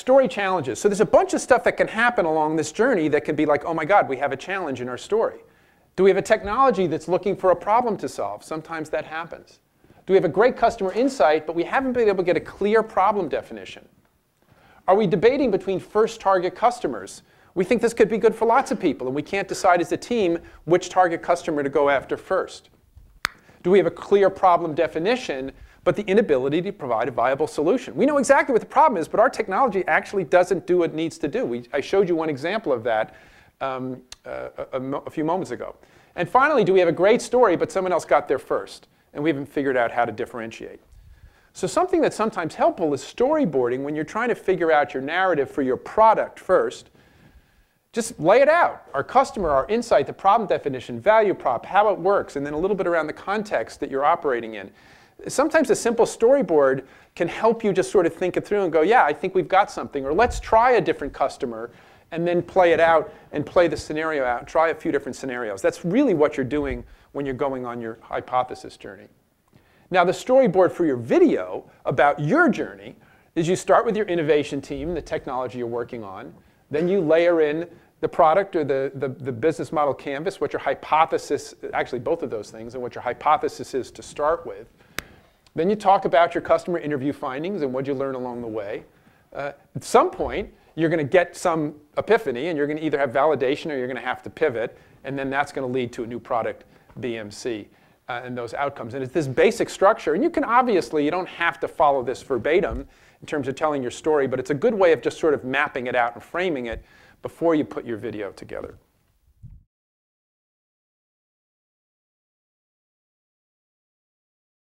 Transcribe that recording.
Story challenges. So there's a bunch of stuff that can happen along this journey that can be like, oh my God, we have a challenge in our story. Do we have a technology that's looking for a problem to solve? Sometimes that happens. Do we have a great customer insight, but we haven't been able to get a clear problem definition? Are we debating between first target customers? We think this could be good for lots of people, and we can't decide as a team which target customer to go after first. Do we have a clear problem definition, but the inability to provide a viable solution? We know exactly what the problem is, but our technology actually doesn't do what it needs to do. I showed you one example of that a few moments ago. And finally, do we have a great story, but someone else got there first, and we haven't figured out how to differentiate? So something that's sometimes helpful is storyboarding when you're trying to figure out your narrative for your product first. Just lay it out. Our customer, our insight, the problem definition, value prop, how it works, and then a little bit around the context that you're operating in. Sometimes a simple storyboard can help you just sort of think it through and go, yeah, I think we've got something. Or let's try a different customer and then play it out and play the scenario out and try a few different scenarios. That's really what you're doing when you're going on your hypothesis journey. Now, the storyboard for your video about your journey is you start with your innovation team, the technology you're working on. Then you layer in the product or the business model canvas, what your hypothesis, actually both of those things, and what your hypothesis is to start with. Then you talk about your customer interview findings and what you learn along the way. At some point, you're going to get some epiphany, and you're going to either have validation or you're going to have to pivot, and then that's going to lead to a new product, BMC, and those outcomes. And it's this basic structure, and you can obviously, you don't have to follow this verbatim in terms of telling your story, but it's a good way of just sort of mapping it out and framing it before you put your video together.